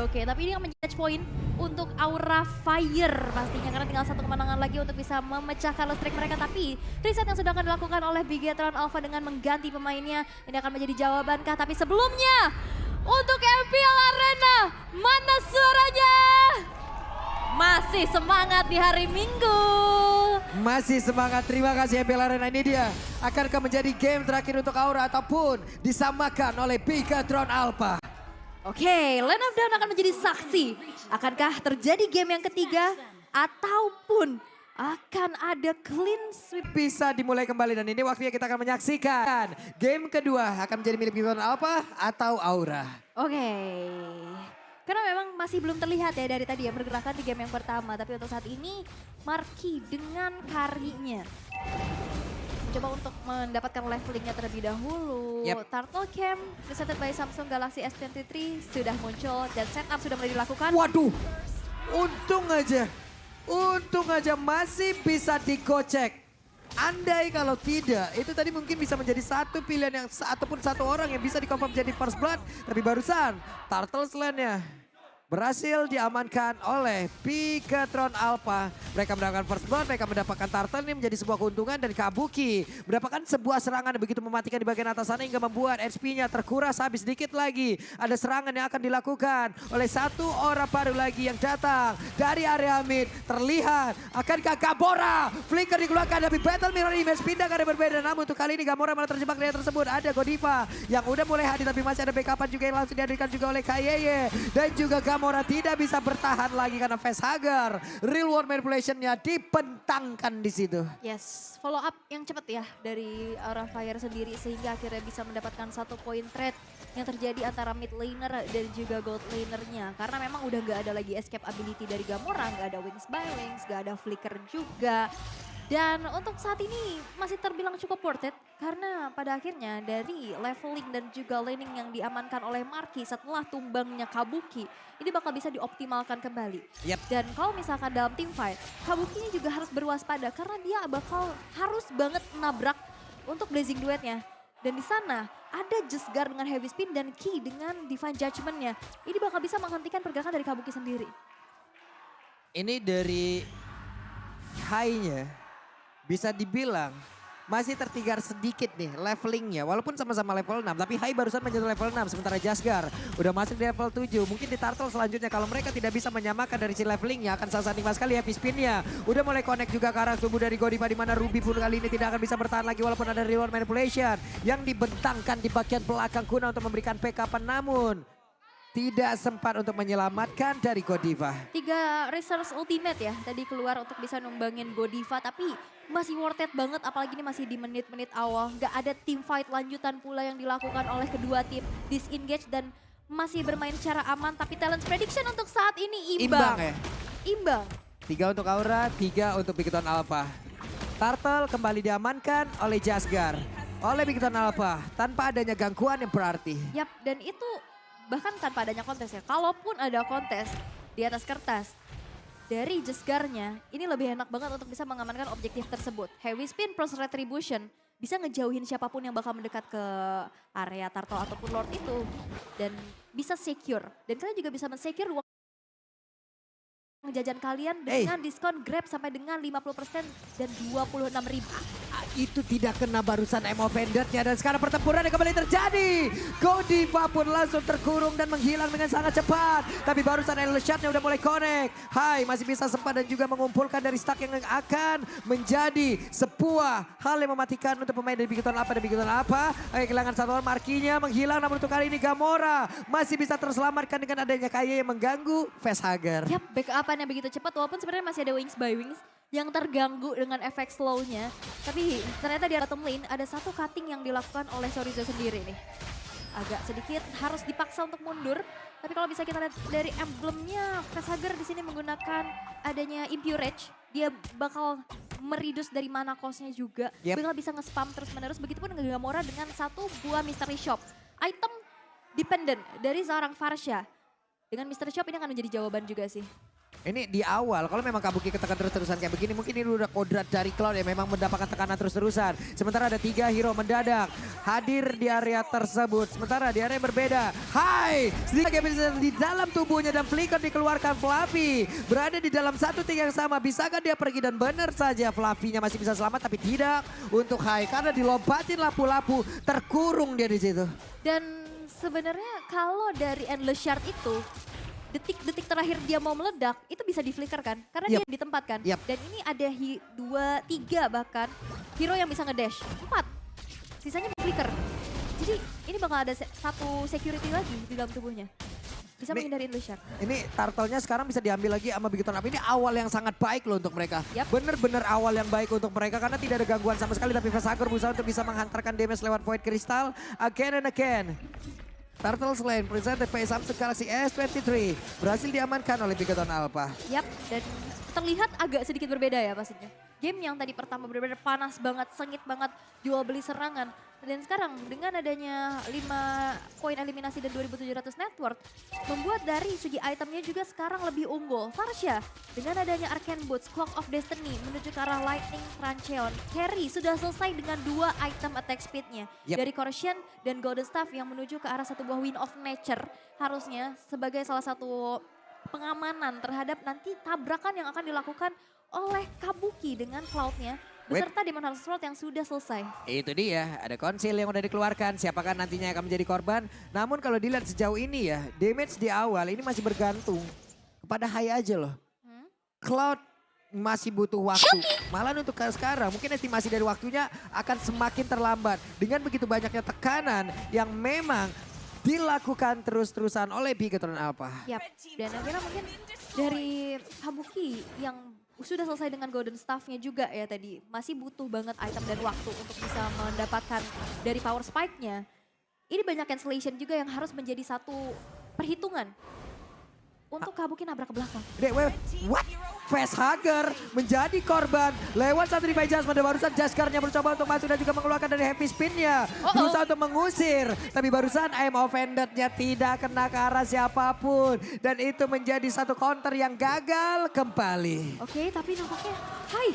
Oke. Tapi ini yang menjadi match point untuk Aura Fire pastinya. Karena tinggal satu kemenangan lagi untuk bisa memecahkan loss streak mereka. Tapi reset yang sudah akan dilakukan oleh Bigetron Alpha dengan mengganti pemainnya. Ini akan menjadi jawabankah? Tapi sebelumnya untuk MPL Arena, mana suaranya? Masih semangat di hari Minggu. Masih semangat, terima kasih MPL Arena. Ini dia akankah menjadi game terakhir untuk Aura ataupun disamakan oleh Bigetron Alpha. Oke, Line of Down akan menjadi saksi. Akankah terjadi game yang ketiga ataupun akan ada clean sweep? Bisa dimulai kembali dan ini waktunya kita akan menyaksikan game kedua akan menjadi milik Bigetron Alpha atau Aura. Oke. Karena memang masih belum terlihat ya dari tadi ya pergerakan di game yang pertama. Tapi untuk saat ini Marky dengan karinya coba untuk mendapatkan levelingnya terlebih dahulu. Yep. Turtle Camp presented by Samsung Galaxy S23 sudah muncul dan setup sudah mulai dilakukan. Waduh, untung aja masih bisa dikocek. Andai kalau tidak, itu tadi mungkin bisa menjadi satu pilihan yang ataupun satu orang yang bisa dikonfirm jadi first blood. Tapi barusan Turtle Slam-nya berhasil diamankan oleh Bigetron Alpha. Mereka mendapatkan first blood, mereka mendapatkan turtle ini menjadi sebuah keuntungan dan Kabuki mendapatkan sebuah serangan yang begitu mematikan di bagian atas sana hingga membuat HP-nya terkuras habis sedikit lagi. Ada serangan yang akan dilakukan oleh satu orang baru lagi yang datang dari area mid. Terlihat akankah Gamora flicker dikeluarkan tapi Battle Mirror Image pindah ke area berbeda. Namun untuk kali ini Gamora malah terjebak di area tersebut. Ada Godiva yang udah mulai hadir tapi masih ada backupan juga yang langsung dihadirkan juga oleh Kayeye dan juga Gamora tidak bisa bertahan lagi karena facehugger. Real world manipulation-nya dibentangkan di situ. Yes, follow up yang cepat ya dari Aura Fire sendiri sehingga akhirnya bisa mendapatkan satu poin trade yang terjadi antara mid laner dan juga gold lanernya. Karena memang udah gak ada lagi escape ability dari Gamora, gak ada wings by wings, gak ada flicker juga. Dan untuk saat ini masih terbilang cukup worth it karena pada akhirnya dari leveling dan juga laning yang diamankan oleh Marky setelah tumbangnya Kabuki ini bakal bisa dioptimalkan kembali. Yep. Dan kalau misalkan dalam team fight, Kabuki ini juga harus berwaspada karena dia bakal harus banget nabrak untuk blazing duetnya. Dan di sana ada Just Guard dengan heavy spin dan Ki dengan Divine Judgment-nya. Ini bakal bisa menghentikan pergerakan dari Kabuki sendiri. Ini dari high-nya bisa dibilang masih tertinggal sedikit nih levelingnya. Walaupun sama-sama level 6 tapi High barusan menjadi level 6. Sementara Jasgar udah masuk di level 7. Mungkin di Turtle selanjutnya kalau mereka tidak bisa menyamakan dari si levelingnya akan sangat nikmat sekali happy spinnya. Udah mulai connect juga ke arah tubuh dari Godiva di mana Ruby pun kali ini tidak akan bisa bertahan lagi walaupun ada reward manipulation yang dibentangkan di bagian belakang Kuna untuk memberikan backup namun tidak sempat untuk menyelamatkan dari Godiva. 3 resource ultimate ya tadi keluar untuk bisa numbangin Godiva tapi masih worth it banget apalagi ini masih di menit-menit awal. Gak ada team fight lanjutan pula yang dilakukan oleh kedua tim disengage dan masih bermain secara aman tapi talent prediction untuk saat ini imbang. Ya? Imbang. 3 untuk Aura, 3 untuk Bigetron Alpha. Turtle kembali diamankan oleh Jasgar, oleh Bigetron Alpha tanpa adanya gangguan yang berarti. Yap dan itu bahkan tanpa adanya kontes ya. Kalaupun ada kontes di atas kertas dari Jesgarnya ini lebih enak banget untuk bisa mengamankan objektif tersebut. Heavy spin plus retribution bisa ngejauhin siapapun yang bakal mendekat ke area Turtle ataupun Lord itu. Dan bisa secure. Dan kalian juga bisa men-secure uang jajan kalian dengan diskon Grab sampai dengan 50% dan 26.000. Itu tidak kena barusan emo vendornya dan sekarang pertempuran yang kembali terjadi. Godiva pun langsung terkurung dan menghilang dengan sangat cepat. Tapi barusan Endless Shot-nya udah mulai connect. Hai masih bisa sempat dan juga mengumpulkan dari stack yang akan menjadi sebuah hal yang mematikan untuk pemain dari Bigetron Alpha dan Bigetron Alpha. Kehilangan satu orang Markinya menghilang namun untuk kali ini Gamora masih bisa terselamatkan dengan adanya Kaye yang mengganggu facehugger. Yap, backup-annya begitu cepat walaupun sebenarnya masih ada wings by wings yang terganggu dengan efek slow-nya. Tapi ternyata di bottom lane ada satu cutting yang dilakukan oleh Sorizo sendiri nih. Agak sedikit harus dipaksa untuk mundur. Tapi kalau bisa kita lihat dari emblemnya, Facehugger di sini menggunakan adanya Impurage. Dia bakal meridus dari mana cost-nya juga. Bakal bisa nge-spam terus-menerus. Begitupun dengan Gamora dengan satu buah Mystery Shop. Item dependent dari seorang Farsha. Dengan Mystery Shop ini akan menjadi jawaban juga sih. Ini di awal, kalau memang Kabuki ketekan terus-terusan kayak begini, mungkin ini udah kodrat dari Cloud yang memang mendapatkan tekanan terus-terusan. Sementara ada 3 hero mendadak hadir di area tersebut. Sementara di area yang berbeda, hai! Sedikit di dalam tubuhnya dan flicker dikeluarkan Fluffy. Berada di dalam satu tiga yang sama, bisakah dia pergi? Dan benar saja Fluffy-nya masih bisa selamat, tapi tidak untuk Hai. Karena dilompatin lapu-lapu, terkurung dia di situ. Dan sebenarnya kalau dari Endless Shard itu, detik-detik terakhir dia mau meledak, itu bisa di-flicker kan? Karena dia ditempatkan. Dan ini ada 2, 3 bahkan hero yang bisa ngedash. 4, sisanya flicker. Jadi ini bakal ada satu security lagi di dalam tubuhnya. Bisa menghindari Endless Shard. Ini turtle-nya sekarang bisa diambil lagi sama Bigoton Up. Ini awal yang sangat baik loh untuk mereka. Bener-bener awal yang baik untuk mereka karena tidak ada gangguan sama sekali. Tapi Fazaker berusaha untuk bisa menghantarkan damage lewat Void Crystal again and again. Turtle Lane present the face Samsung Galaxy S23 berhasil diamankan oleh Bigoton Alpha. Dan terlihat agak sedikit berbeda ya pastinya. Game yang tadi pertama benar-benar panas banget, sengit banget, jual beli serangan. Dan sekarang dengan adanya 5 poin eliminasi dan 2.700 net worth, membuat dari segi itemnya juga sekarang lebih unggul. Farsha dengan adanya Arcane Boots, Clock of Destiny menuju ke arah Lightning Trancheon. Carry sudah selesai dengan 2 item attack speednya. Dari Corrosion dan Golden Staff yang menuju ke arah satu buah Wind of Nature. Harusnya sebagai salah satu pengamanan terhadap nanti tabrakan yang akan dilakukan oleh Kabuki dengan Cloud-nya. Beserta Demon Heart Sword yang sudah selesai. Itu dia, ada konsil yang udah dikeluarkan. Siapakah nantinya akan menjadi korban. Namun kalau dilihat sejauh ini ya, damage di awal ini masih bergantung kepada Hai aja loh. Cloud masih butuh waktu. Malah untuk sekarang mungkin estimasi dari waktunya akan semakin terlambat. Dengan begitu banyaknya tekanan yang memang dilakukan terus-terusan oleh Bigoton Alpha. Dan akhirnya mungkin dari Kabuki yang sudah selesai dengan Golden Staff-nya juga ya tadi. Masih butuh banget item dan waktu untuk bisa mendapatkan dari power spike-nya. Ini banyak cancellation juga yang harus menjadi satu perhitungan. Untuk Kabuki nabrak ke belakang. What? Fazaker menjadi korban lewat satu revive Jasmine. Dan barusan Jaskarnya mencoba untuk masuk dan juga mengeluarkan dari happy spin-nya. Berusaha untuk mengusir. Tapi barusan I'm offended-nya tidak kena ke arah siapapun. Dan itu menjadi satu counter yang gagal kembali. Oke, tapi nampaknya Hai.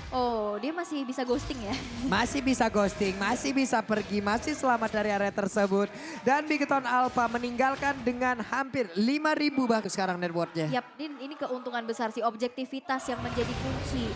Oh, dia masih bisa ghosting ya? Masih bisa ghosting, masih bisa pergi, masih selamat dari area tersebut. Dan Bigoton Alpha meninggalkan dengan hampir 5.000 bahkan sekarang net worth-nya. Ini keuntungan besar sih, objektivitas yang menjadi kunci.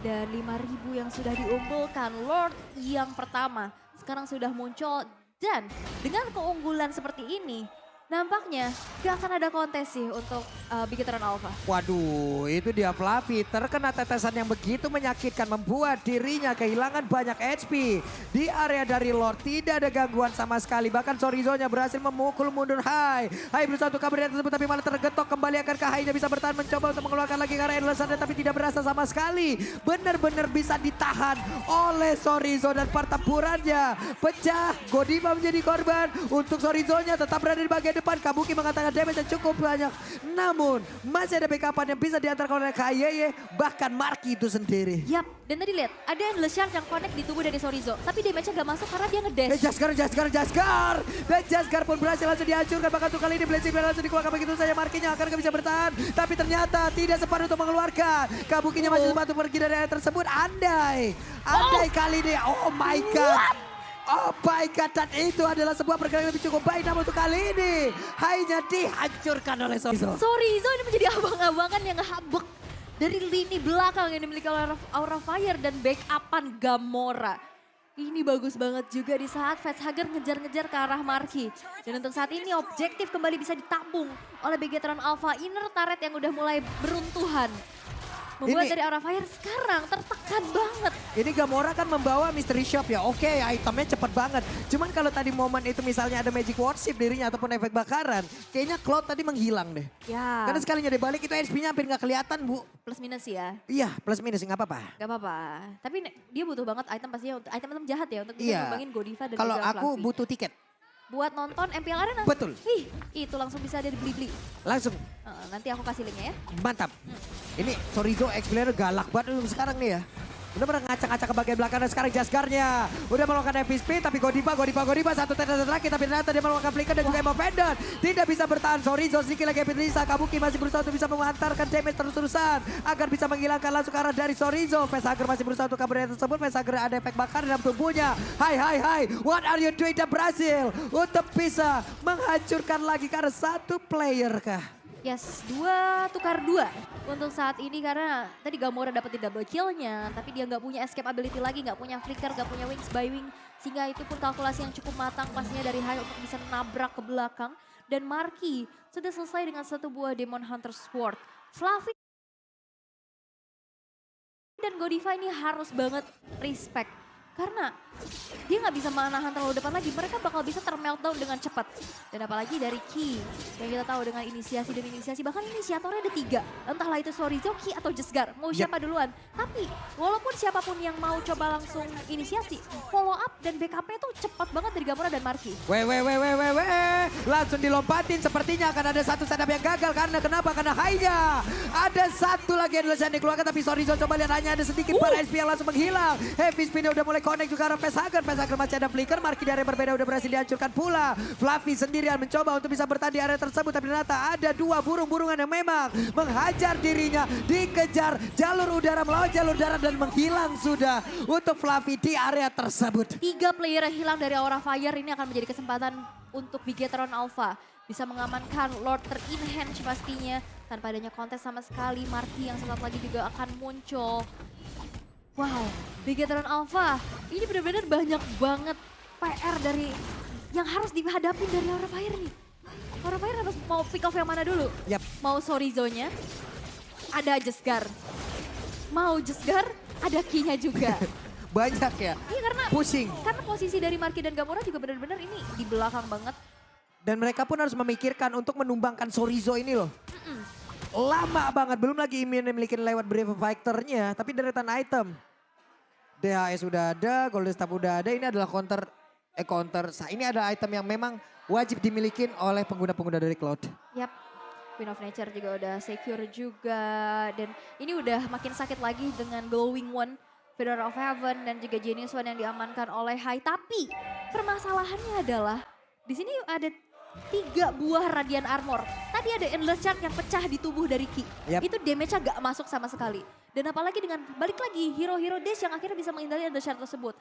Dan 5.000 yang sudah diunggulkan, Lord yang pertama sekarang sudah muncul. Dan dengan keunggulan seperti ini, nampaknya gak akan ada kontes sih untuk Bigoton Alpha. Waduh, itu dia Fluffy terkena tetesan yang begitu menyakitkan. Membuat dirinya kehilangan banyak HP. Di area dari Lord tidak ada gangguan sama sekali. Bahkan Chorizo-nya berhasil memukul mundur Hai. Hai berusaha untuk kabur dari tersebut tapi malah tergetok kembali. Akankah Hai-nya bisa bertahan mencoba untuk mengeluarkan lagi ke arah Endless Shard tapi tidak berasa sama sekali. Benar-benar bisa ditahan oleh Chorizo dan pertempurannya pecah. Godiva menjadi korban untuk Chorizo-nya tetap berada di bagian depan. Kabuki mengatakan damage yang cukup banyak. Namun masih ada backupan yang bisa diantarkan oleh KYY. Bahkan Marky itu sendiri. Dan tadi lihat ada Endless Shard yang connect di tubuh dari Chorizo. Tapi damage-nya gak masuk karena dia ngedash. Jaskar. Dan Jaskar pun berhasil langsung dihancurkan. Bahkan untuk kali ini Blazing Blade langsung dikeluarkan begitu saja. Marky-nya akan bisa bertahan. Tapi ternyata tidak sempat untuk mengeluarkan. Kabukinya masih sempat untuk pergi dari area tersebut. Andai kali ini. Oh my God. Oh my God, dan itu adalah sebuah pergerakan yang lebih cukup baik. Namun untuk kali ini, Hai-nya dihancurkan oleh Chorizo. Chorizo ini menjadi abang-abangan yang ngehabek dari lini belakang yang dimiliki oleh Aura Fire dan backupan Gamora. Ini bagus banget juga di saat Fazaker ngejar-ngejar ke arah Marky. Dan untuk saat ini objektif kembali bisa ditabung oleh Bigoton Alpha. Inner turret yang udah mulai beruntuhan. Membuat dari Aura Fire sekarang tertekan banget. Ini Gamora kan membawa Mystery Shop ya. Oke, itemnya cepet banget. Cuman kalau tadi momen itu misalnya ada Magic Worship dirinya ataupun efek bakaran. Kayaknya Cloud tadi menghilang deh. Karena sekalinya dia balik itu HP-nya hampir gak kelihatan Bu. Plus minus ya. Iya, plus minus gak apa-apa. Gak apa-apa. Tapi dia butuh banget item pastinya. Item-item jahat ya untuk bisa ngembangin Godiva dan kalau juga aku Fluffy. butuh tiket. Buat nonton MPL Arena? Betul. Itu langsung bisa ada di Blibli. Langsung. Nanti aku kasih linknya ya. Mantap. Ini Chorizo X-Player galak banget untuk sekarang nih ya. Benar-benar ngacak-ngacak ke bagian belakang dan sekarang Jasgarnya udah melakukan heavy spin tapi Godiva satu tetes terakhir tapi ternyata dia melakukan flicker dan juga Emo Pendant. Tidak bisa bertahan, Sorizo sedikit lagi Petrisa. Kabuki masih berusaha untuk bisa mengantarkan damage terus-terusan agar bisa menghilangkan langsung ke arah dari Sorizo. Facehager masih berusaha untuk kabur dari tersebut. Facehager ada efek bakar dalam tubuhnya. Hai, what are you doing? Dan berhasil untuk bisa menghancurkan lagi karena satu player kah? Yes, 2 tukar 2 untuk saat ini karena tadi Gamora dapetin double kill-nya, tapi dia nggak punya escape ability lagi, nggak punya flicker, nggak punya wings by wing, sehingga itu pun kalkulasi yang cukup matang pastinya dari Hai untuk bisa nabrak ke belakang. Dan Marky sudah selesai dengan satu buah Demon Hunter Sword. Fluffy dan Godiva ini harus banget respect. Karena dia nggak bisa menahan terlalu depan lagi, mereka bakal bisa termeltdown dengan cepat. Dan apalagi dari Ki, yang kita tahu dengan inisiasi, bahkan inisiatornya ada 3. Entahlah itu Sorizo, Ki, atau Jesgar, mau siapa duluan. Tapi walaupun siapapun yang mau coba langsung inisiasi, follow up dan backupnya itu cepat banget dari Gamora dan Marky. Langsung dilompatin, sepertinya akan ada satu setup yang gagal. Karena kenapa? Karena Hai-nya ada satu lagi yang dikeluarkan, tapi Sorizo coba lihat hanya ada sedikit para SP yang langsung menghilang. Heavy spinnya udah mulai connect juga arah Facehager masih ada flicker, Marky di area berbeda udah berhasil dihancurkan pula. Fluffy sendirian mencoba untuk bisa bertahan di area tersebut, tapi ternyata ada 2 burung-burungan yang memang menghajar dirinya, dikejar jalur udara melawan jalur darat dan menghilang sudah untuk Fluffy di area tersebut. 3 player yang hilang dari Aura Fire ini akan menjadi kesempatan untuk Bigetron Alpha bisa mengamankan Lord Ter-Enhance pastinya. Tanpa adanya kontes sama sekali, Marky yang sesaat lagi juga akan muncul. Wow, Bigetron Alpha ini benar-benar banyak banget PR dari yang harus dihadapi dari Aura Fire nih. Aura Fire harus mau pick off yang mana dulu? Yap. Mau Sorizo-nya, ada Jesgar. Mau Jesgar, ada Ki-nya juga. Banyak ya? Iya karena pusing. Karena posisi dari Marky dan Gamora juga benar-benar ini di belakang banget. Dan mereka pun harus memikirkan untuk menumbangkan Sorizo ini loh. Lama banget, belum lagi imun yang dimiliki lewat Brave Fighter-nya, tapi deretan item. DHS sudah ada, Golden Staff udah ada, ini adalah counter. Ini ada item yang memang wajib dimiliki oleh pengguna-pengguna dari Cloud. Yap, Queen of Nature juga udah secure juga. Dan ini udah makin sakit lagi dengan Glowing One, Feather of Heaven dan juga Genius One yang diamankan oleh Hai. Tapi permasalahannya adalah di sini ada 3 buah Radiant Armor. Tadi ada Endless Charge yang pecah di tubuh dari Ki. Yap. Itu damage-nya gak masuk sama sekali. Dan apalagi dengan balik lagi hero-hero Dash yang akhirnya bisa menghindari Endless Charge tersebut.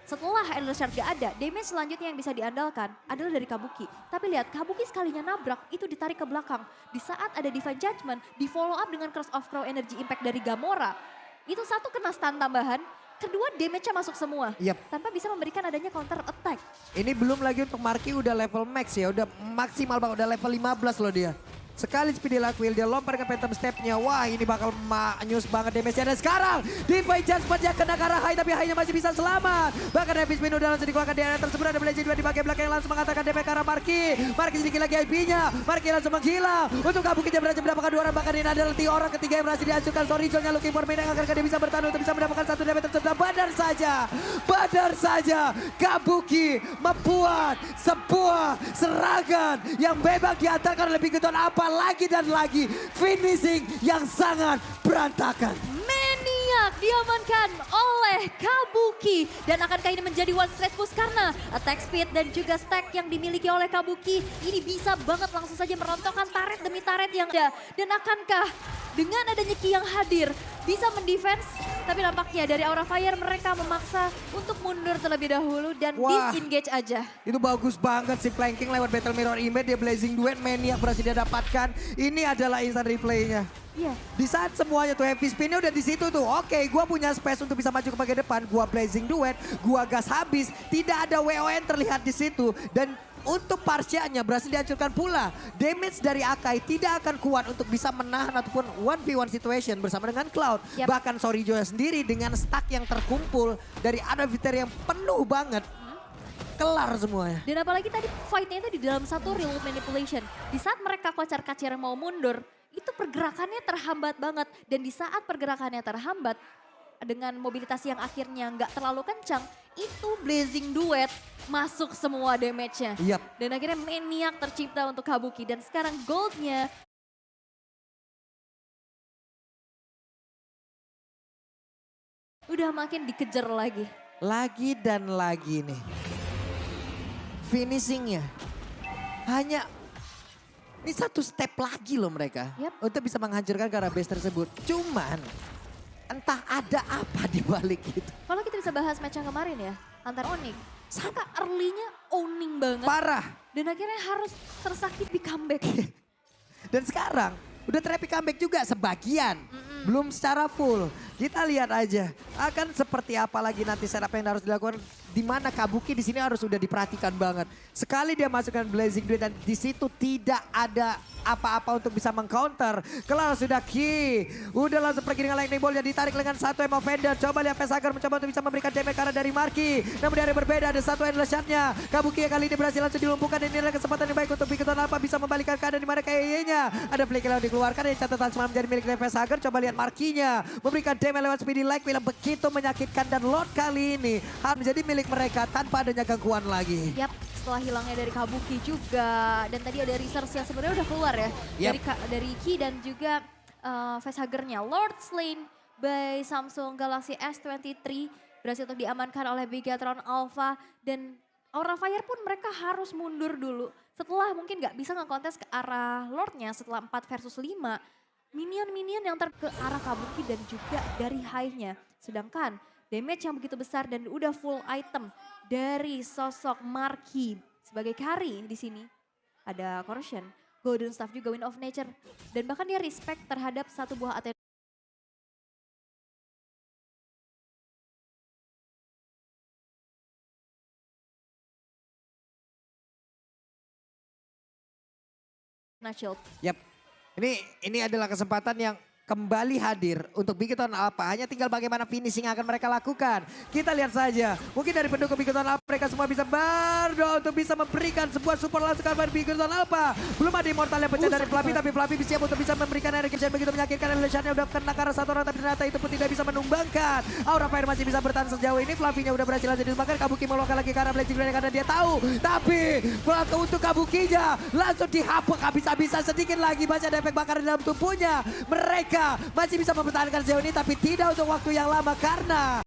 Setelah Endless Charge gak ada, damage selanjutnya yang bisa diandalkan adalah dari Kabuki. Tapi lihat, Kabuki sekalinya nabrak, itu ditarik ke belakang. Di saat ada Divine Judgment, di follow up dengan Curse of Crow Energy Impact dari Gamora. Itu satu kena stun tambahan, kedua damage-nya masuk semua. Yap. Tanpa bisa memberikan adanya counter attack. Ini belum lagi untuk Marky udah level max ya, udah maksimal banget, udah level 15 loh dia. Sekali speedy Lakwil, dia lompat ke Phantom Step-nya. Wah ini bakal manyus banget damage-nya. Dan sekarang Divine Judgment yang kena ke arah Hai, tapi Hai-nya masih bisa selamat. Bahkan Heavy Spin udah langsung dikeluarkan di area tersebut. Ada Blazing 2 di bagian belakang yang langsung mengatakan DP ke arah Marky. Marky sedikit lagi IP-nya. Marky langsung menghilang. Untuk Kabuki dia berhasil mendapatkan 2 orang. Bahkan ini adalah 3 orang ketiga yang berhasil dihancurkan. Sorizo-nya looking for main yang agar dia bisa bertahan untuk bisa mendapatkan 1 damage tersebut. Badar saja Kabuki membuat sebuah serangan yang memang diantarkan oleh Bigetron apalagi dan lagi finishing yang sangat berantakan. Maniac diamankan oleh Kabuki. Dan akankah ini menjadi one straight push karena attack speed dan juga stack yang dimiliki oleh Kabuki. Ini bisa banget langsung saja merontokkan turret demi turret yang ada. Dan akankah dengan adanya Ki yang hadir bisa mendefense? Tapi nampaknya dari Aura Fire mereka memaksa untuk mundur terlebih dahulu dan disengage aja. Itu bagus banget sih flanking lewat Battle Mirror Image. Dia Blazing Duet, Maniac berhasil dia dapatkan. Ini adalah instant replaynya. Iya. Di saat semuanya tuh heavy spinnya udah di situ tuh. Oke, gua punya space untuk bisa maju ke bagian depan. Gua Blazing Duet, gua gas habis. Tidak ada WON terlihat di situ. Dan untuk Parsianya berhasil dihancurkan pula. Damage dari Akai tidak akan kuat untuk bisa menahan ataupun 1v1 situation bersama dengan Cloud. Yep. Bahkan Sorizo sendiri dengan stack yang terkumpul dari Adaviter yang penuh banget. Kelar semuanya. Dan apalagi tadi fight-nya itu di dalam satu real manipulation. Di saat mereka kocar-kacir mau mundur, itu pergerakannya terhambat banget. Dan di saat pergerakannya terhambat, dengan mobilitas yang akhirnya nggak terlalu kencang, itu Blazing Duet masuk semua damage-nya. Yap. Dan akhirnya Maniac tercipta untuk Kabuki. Dan sekarang gold-nya udah makin dikejar lagi. Lagi dan lagi nih. Finishingnya hanya ini satu step lagi loh mereka. Yap. Untuk bisa menghancurkan ke arah base tersebut. Cuman entah ada apa di balik itu. Kalau kita bisa bahas match yang kemarin ya, antara Onyx. Mereka early-nya owning banget. Parah. Dan akhirnya harus tersakit di comeback. Dan sekarang udah terapi comeback juga sebagian. Belum secara full. Kita lihat aja akan seperti apa lagi nanti setup yang harus dilakukan. Di mana Kabuki di sini harus sudah diperhatikan banget. Sekali dia masukkan Blazing Duet dan di situ tidak ada apa-apa untuk bisa mengcounter. Kelar sudah Ki. Udah langsung pergi dengan lightning ball yang ditarik dengan satu emo Fender. Coba lihat Pesager mencoba untuk bisa memberikan damage karena dari Marki. Namun dari berbeda ada satu endless shot-nya. Kabuki yang kali ini berhasil langsung dilumpuhkan. Ini adalah kesempatan yang baik untuk Bigton Alpha bisa membalikkan keadaan di mana kayaknya. Ada play kill yang dikeluarkan yang catatan semalam menjadi milik dari Pesager. Coba lihat Markinya. Memberikan damage lewat speedy like yang begitu menyakitkan. Dan Lord kali ini harus menjadi milik mereka tanpa adanya gangguan lagi. Yap, setelah hilangnya dari Kabuki juga. Dan tadi ada research yang sebenarnya udah keluar ya. Yap. Dari Ki dan juga facehagernya. Lord Slain by Samsung Galaxy S23 berhasil untuk diamankan oleh Bigatron Alpha. Dan Aura Fire pun mereka harus mundur dulu. Setelah mungkin nggak bisa ngekontes ke arah Lordnya setelah 4 versus 5. Minion-minion yang ke arah Kabuki dan juga dari high-nya. Sedangkan damage yang begitu besar dan udah full item dari sosok Marki sebagai carry di sini. Ada Corrosion, Golden Staff juga Wind of Nature. Dan bahkan dia respect terhadap satu buah Athena. Shield. Yap. Ini adalah kesempatan yang kembali hadir untuk Bigton Alpha. Hanya tinggal bagaimana finishing yang akan mereka lakukan. Kita lihat saja. Mungkin dari pendukung Bigton Alpha mereka semua bisa berdoa untuk bisa memberikan sebuah support langsung kepada Bigton Alpha. Belum ada immortal yang pecah dari Fluffy, tapi Fluffy siap untuk bisa memberikan energi yang begitu menyakitkan. Lesionnya udah kena ke arah satu orang, tapi ternyata itu pun tidak bisa menumbangkan. Aura Fire masih bisa bertahan sejauh ini. Fluffy-nya udah berhasil langsung ditumbangkan. Kabuki meluangkan lagi ke arah Blazing Duet karena dia tahu. Tapi untuk Kabukinya langsung dihapuk habis-habisan sedikit lagi. Masih ada efek bakar di dalam tubuhnya. Mereka masih bisa mempertahankan sejauh ini tapi tidak untuk waktu yang lama karena